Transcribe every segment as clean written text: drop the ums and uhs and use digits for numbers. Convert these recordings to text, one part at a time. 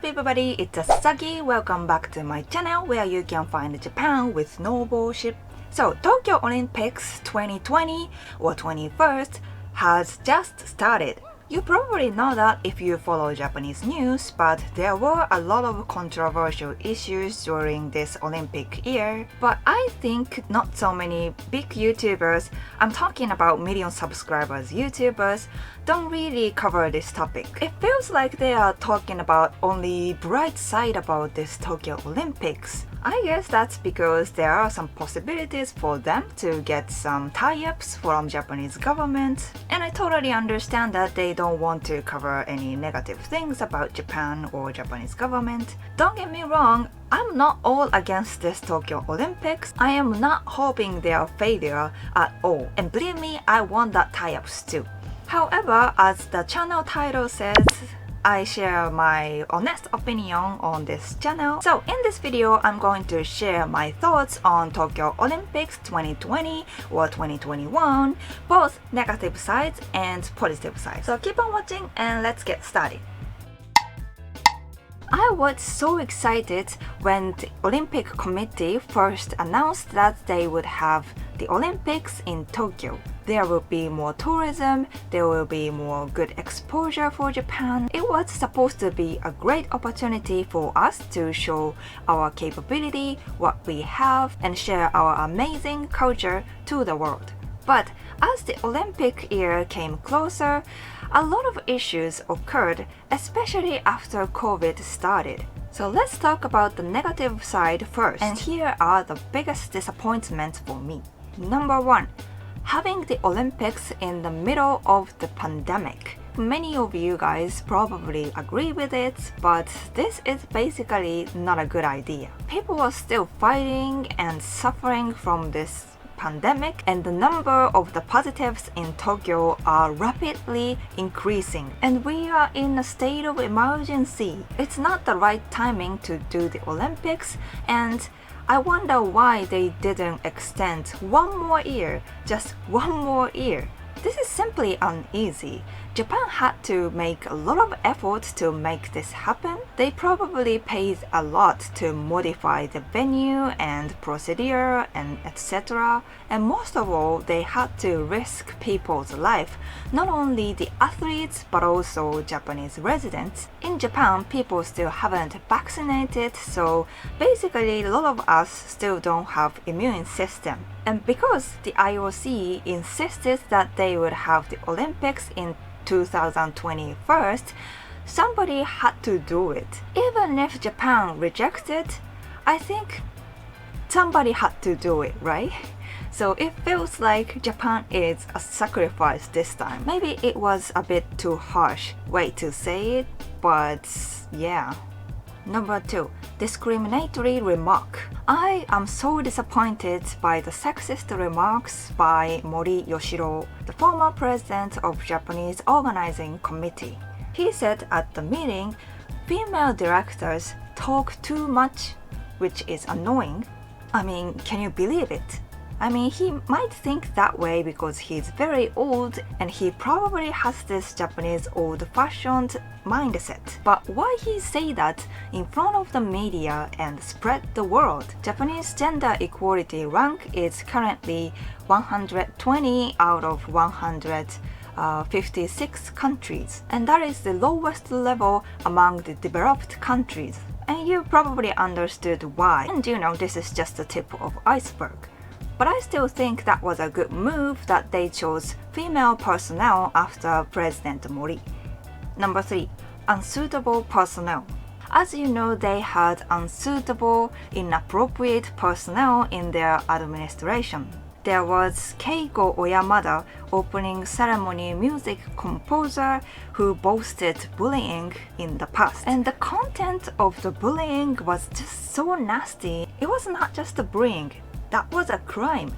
up everybody, it's Asagi. Welcome back to my channel where you can find Japan with no bullshit. So Tokyo Olympics 2020 or 21st has just started. You probably know that if you follow Japanese news, but there were a lot of controversial issues during this Olympic year. But I think not so many big YouTubers, I'm talking about million subscribers YouTubers, don't really cover this topic. It feels like they are talking about only bright side about this Tokyo Olympics. I guess that's because there are some possibilities for them to get some tie-ups from Japanese government, and I totally understand that they don't want to cover any negative things about Japan or Japanese government. Don't get me wrong, I'm not all against this Tokyo Olympics. I am not hoping they are failure at all, and believe me, I want that tie-ups too. However, as the channel title says, I share my honest opinion on this channel. So in this video, I'm going to share my thoughts on Tokyo Olympics 2020 or 2021, both negative sides and positive sides. So keep on watching and let's get started. I was so excited when the Olympic Committee first announced that they would have the Olympics in Tokyo. There will be more tourism, there will be more good exposure for Japan. It was supposed to be a great opportunity for us to show our capability, what we have, and share our amazing culture to the world. But as the Olympic year came closer, a lot of issues occurred, especially after COVID started. So let's talk about the negative side first. And here are the biggest disappointments for me. Number 1. Having the Olympics in the middle of the pandemic. Many of you guys probably agree with it, but this is basically not a good idea. People are still fighting and suffering from this pandemic, and the number of the positives in Tokyo are rapidly increasing, and we are in a state of emergency. It's not the right timing to do the Olympics, and I wonder why they didn't extend one more year, just one more year. This is simply uneasy. Japan had to make a lot of effort to make this happen. They probably paid a lot to modify the venue and procedure and etc. And most of all, they had to risk people's life, not only the athletes but also Japanese residents. In Japan, people still haven't vaccinated, so basically a lot of us still don't have immune system. And because the IOC insisted that they would have the Olympics in 2021, somebody had to do it. Even if Japan rejected, I think somebody had to do it, right? So it feels like Japan is a sacrifice this time. Maybe it was a bit too harsh way to say it, but yeah. Number 2. Discriminatory remark. I am so disappointed by the sexist remarks by Mori Yoshiro, the former president of Japanese Organizing Committee. He said at the meeting, female directors talk too much, which is annoying. I mean, can you believe it? I mean, he might think that way because he's very old and he probably has this Japanese old-fashioned mindset. But why he say that in front of the media and spread the word? Japanese gender equality rank is currently 120 out of 156 countries, and that is the lowest level among the developed countries. And you probably understood why. And you know, this is just the tip of iceberg. But I still think that was a good move that they chose female personnel after President Mori. Number 3. Unsuitable personnel. As you know, they had unsuitable, inappropriate personnel in their administration. There was Keiko Oyamada, opening ceremony music composer, who boasted bullying in the past. And the content of the bullying was just so nasty. It was not just the bullying. That was a crime.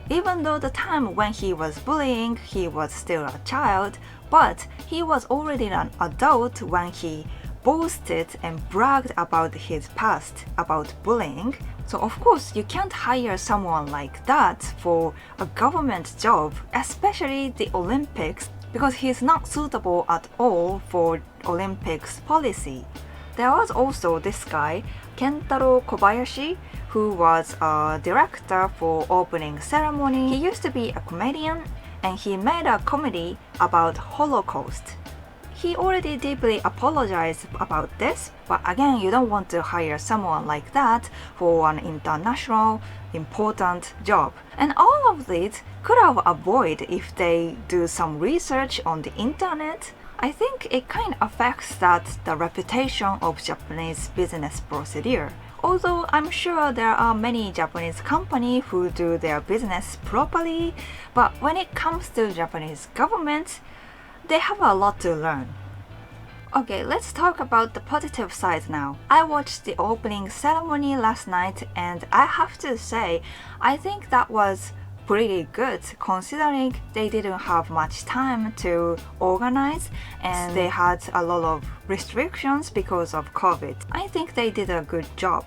Even though the time when he was bullying, he was still a child, but he was already an adult when he boasted and bragged about his past about bullying. So of course you can't hire someone like that for a government job, especially the Olympics, because he's not suitable at all for Olympics policy. There was also this guy, Kentaro Kobayashi, who was a director for opening ceremony. He used to be a comedian and he made a comedy about Holocaust. He already deeply apologized about this, but again, you don't want to hire someone like that for an international important job. And all of this could have avoided if they do some research on the internet. I think it kind of affects the reputation of Japanese business procedure. Although I'm sure there are many Japanese companies who do their business properly, but when it comes to Japanese government, they have a lot to learn. Okay, let's talk about the positive side now. I watched the opening ceremony last night and I have to say, I think that was pretty good considering they didn't have much time to organize and they had a lot of restrictions because of COVID. I think they did a good job.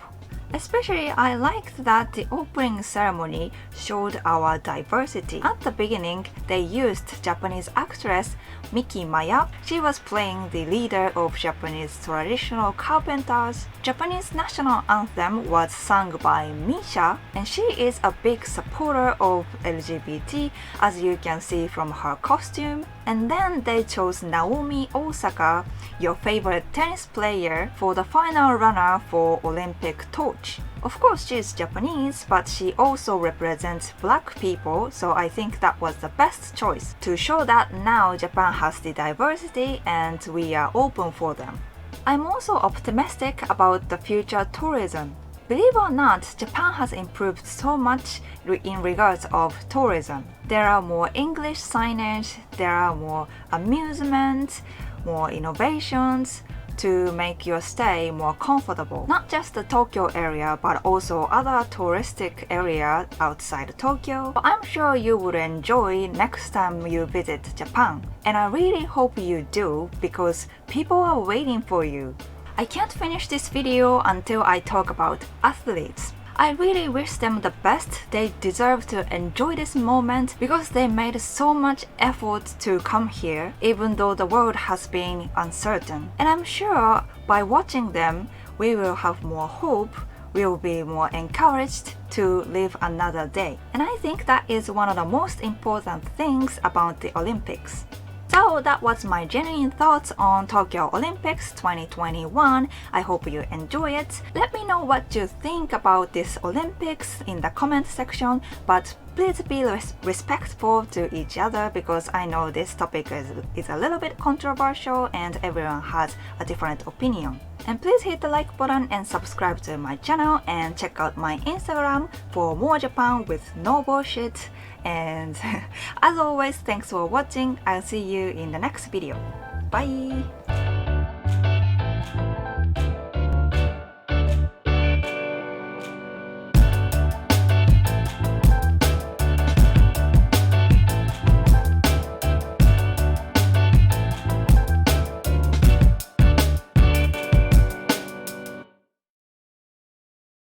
Especially, I liked that the opening ceremony showed our diversity. At the beginning, they used Japanese actress Miki Maya. She was playing the leader of Japanese traditional carpenters. Japanese national anthem was sung by Misha, and she is a big supporter of LGBT, as you can see from her costume. And then they chose Naomi Osaka, your favorite tennis player, for the final runner for Olympic torch. Of course, she is Japanese, but she also represents black people, so I think that was the best choice to show that now Japan has the diversity and we are open for them. I'm also optimistic about the future tourism. Believe it or not, Japan has improved so much in regards of tourism. There are more English signage, there are more amusements, more innovations to make your stay more comfortable. Not just the Tokyo area, but also other touristic areas outside Tokyo. I'm sure you would enjoy next time you visit Japan. And I really hope you do, because people are waiting for you. I can't finish this video until I talk about athletes. I really wish them the best. They deserve to enjoy this moment because they made so much effort to come here, even though the world has been uncertain. And I'm sure by watching them, we will have more hope, we will be more encouraged to live another day. And I think that is one of the most important things about the Olympics. So that was my genuine thoughts on Tokyo Olympics 2021. I hope you enjoy it. Let me know what you think about this Olympics in the comment section, but please be respectful to each other because I know this topic is a little bit controversial and everyone has a different opinion. And please hit the like button and subscribe to my channel and check out my Instagram for more Japan with no bullshit. And as always, thanks for watching. I'll see you in the next video. Bye!